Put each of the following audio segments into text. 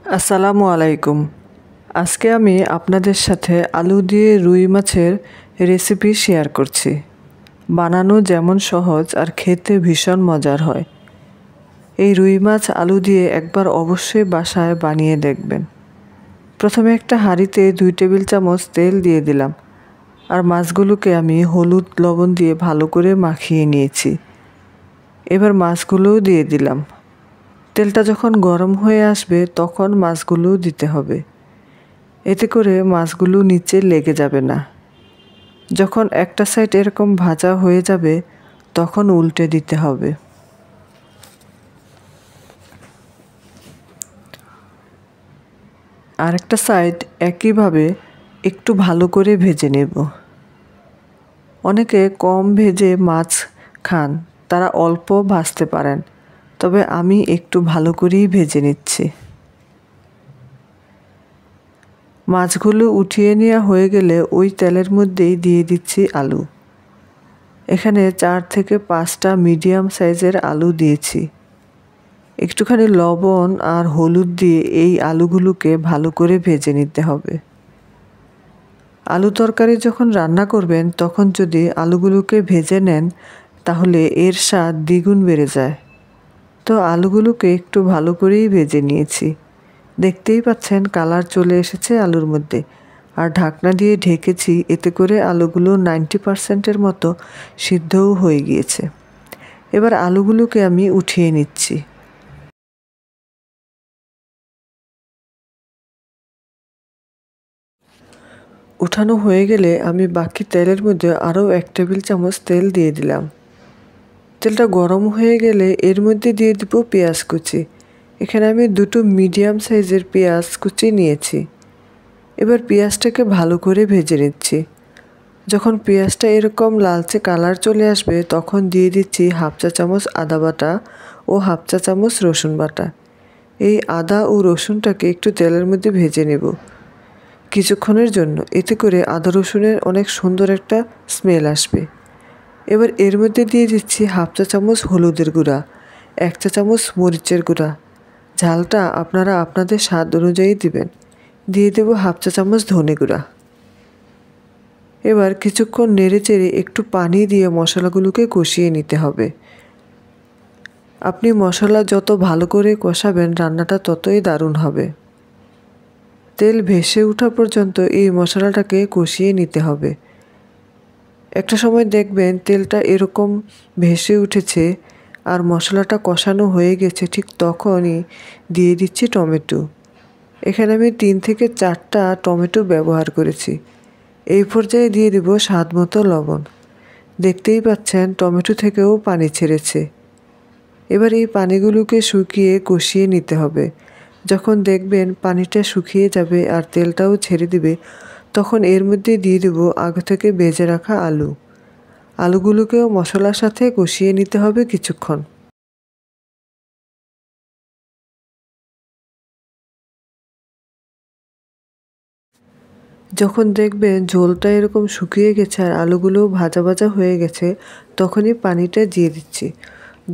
আসসালামু আলাইকুম। আজকে আমি আপনাদের সাথে আলু দিয়ে রুই মাছের রেসিপি শেয়ার করছি। বানানো যেমন সহজ আর খেতে ভীষণ মজার হয়। এই রুই মাছ আলু দিয়ে একবার অবশ্যই বাসায় বানিয়ে দেখবেন। প্রথমে একটা হাঁড়িতে 2 টেবিল চামচ তেল দিয়ে দিলাম, আর মাছগুলোকে আমি হলুদ লবণ দিয়ে ভালো করে মাখিয়ে নিয়েছি। এবার মাছগুলোও দিয়ে দিলাম। তেলটা যখন গরম হয়ে আসবে তখন মাছগুলো দিতে হবে। এতে করে মাছগুলো নিচে লেগে যাবে না। যখন একটা সাইড এরকম ভাজা হয়ে যাবে তখন উল্টে দিতে হবে। আরেকটা সাইড একইভাবে একটু ভালো করে ভেজে নেব। অনেকে কম ভেজে মাছ খান, তারা অল্প ভাজতে পারেন, তবে আমি একটু ভালো করেই ভেজে নিচ্ছি। মাছগুলো উঠিয়ে নেওয়া হয়ে গেলে ওই তেলের মধ্যেই দিয়ে দিচ্ছি আলু। এখানে 4 থেকে 5টা মিডিয়াম সাইজের আলু দিয়েছি। একটুখানি লবণ আর হলুদ দিয়ে এই আলুগুলোকে ভালো করে ভেজে নিতে হবে। আলু তরকারি যখন রান্না করবেন তখন যদি আলুগুলোকে ভেজে নেন তাহলে এর স্বাদ দ্বিগুণ বেড়ে যায়। তো আলুগুলোকে একটু ভালো করেই ভেজে নিয়েছি। দেখতেই পাচ্ছেন কালার চলে এসেছে আলুর মধ্যে, আর ঢাকনা দিয়ে ঢেকেছি, এতে করে আলুগুলো 90%-এর মতো সিদ্ধও হয়ে গিয়েছে। এবার আলুগুলোকে আমি উঠিয়ে নিচ্ছি। উঠানো হয়ে গেলে আমি বাকি তেলের মধ্যে আরও 1 টেবিল চামচ তেল দিয়ে দিলাম। তেলটা গরম হয়ে গেলে এর মধ্যে দিয়ে দিব পেঁয়াজ কুচি। এখানে আমি 2টো মিডিয়াম সাইজের পেঁয়াজ কুচি নিয়েছি। এবার পেঁয়াজটাকে ভালো করে ভেজে নিচ্ছি। যখন পেঁয়াজটা এরকম লালচে কালার চলে আসবে তখন দিয়ে দিচ্ছি 1/2 চা চামচ আদা বাটা ও 1/2 চা চামচ রসুন বাটা। এই আদা ও রসুনটাকে একটু তেলের মধ্যে ভেজে নেব কিছুক্ষণের জন্য, এতে করে আদা রসুনের অনেক সুন্দর একটা স্মেল আসবে। এবার এর মধ্যে দিয়ে দিচ্ছি 1/2 চা চামচ হলুদের গুঁড়া, 1 চা চামচ মরিচের গুঁড়া। ঝালটা আপনারা আপনাদের স্বাদ অনুযায়ী দিবেন। দিয়ে দেব 1/2 চা চামচ ধনে গুঁড়া। এবার কিছুক্ষণ নেড়েচেড়ে একটু পানি দিয়ে মশলাগুলোকে কষিয়ে নিতে হবে। আপনি মশলা যত ভালো করে কষাবেন রান্নাটা ততই দারুণ হবে। তেল ভেসে ওঠা পর্যন্ত এই মশলাটাকে কষিয়ে নিতে হবে। একটা সময় দেখবেন তেলটা এরকম ভেসে উঠেছে আর মশলাটা কষানো হয়ে গেছে, ঠিক তখনই দিয়ে দিচ্ছি টমেটো। এখানে আমি 3 থেকে 4টা টমেটো ব্যবহার করেছি। এই পর্যায়ে দিয়ে দেব স্বাদ মতো লবণ। দেখতেই পাচ্ছেন টমেটো থেকেও পানি ছেড়েছে। এবার এই পানিগুলোকে শুকিয়ে কষিয়ে নিতে হবে। যখন দেখবেন পানিটা শুকিয়ে যাবে আর তেলটাও ছেড়ে দিবে তখন এর মধ্যে দিয়ে দেব আগে থেকে ভেজে রাখা আলু। আলুগুলোকেও মশলার সাথে কষিয়ে নিতে হবে কিছুক্ষণ। যখন দেখবেন ঝোলটা এরকম শুকিয়ে গেছে আর আলুগুলোও ভাজা ভাজা হয়ে গেছে তখনই পানিটা দিয়ে দিচ্ছি।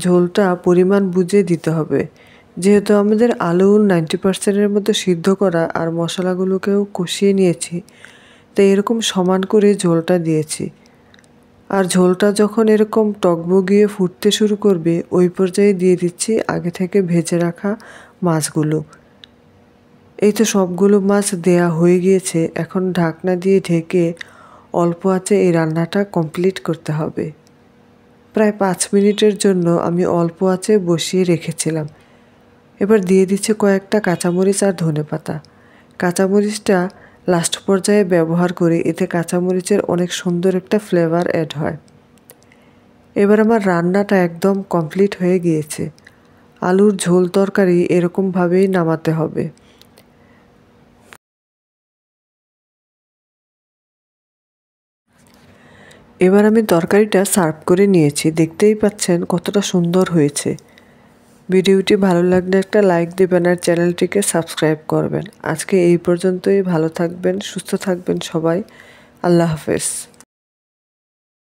ঝোলটা পরিমাণ বুঝে দিতে হবে, যেহেতু আমাদের আলু 90%-এর মতো সিদ্ধ করা আর মশলাগুলোকেও কষিয়ে নিয়েছি, তাই এরকম সমান করে ঝোলটা দিয়েছি। আর ঝোলটা যখন এরকম টকবগিয়ে ফুটতে শুরু করবে ওই পর্যায়ে দিয়ে দিচ্ছি আগে থেকে ভেজে রাখা মাছগুলো। এই তো সবগুলো মাছ দেয়া হয়ে গিয়েছে। এখন ঢাকনা দিয়ে ঢেকে অল্প আঁচে এই রান্নাটা কমপ্লিট করতে হবে। প্রায় 5 মিনিটের জন্য আমি অল্প আঁচে বসিয়ে রেখেছিলাম। এবার দিয়ে দিচ্ছি কয়েকটা কাঁচামরিচ আর ধনেপাতা। কাঁচামরিচটা লাস্ট পর্যায়ে ব্যবহার করে, এতে কাঁচামরিচের অনেক সুন্দর একটা ফ্লেভার অ্যাড হয়। এবার আমার রান্নাটা একদম কমপ্লিট হয়ে গিয়েছে। আলুর ঝোল তরকারি এরকমভাবেই নামাতে হবে। এবার আমি তরকারিটা সার্ভ করে নিয়েছি। দেখতেই পাচ্ছেন কতটা সুন্দর হয়েছে। ভিডিওটি ভালো লাগলে একটা লাইক দেবেন আর চ্যানেলটিকে সাবস্ক্রাইব করবেন। আজকে এই পর্যন্তই। ভালো থাকবেন, সুস্থ থাকবেন সবাই। আল্লাহ হাফেজ।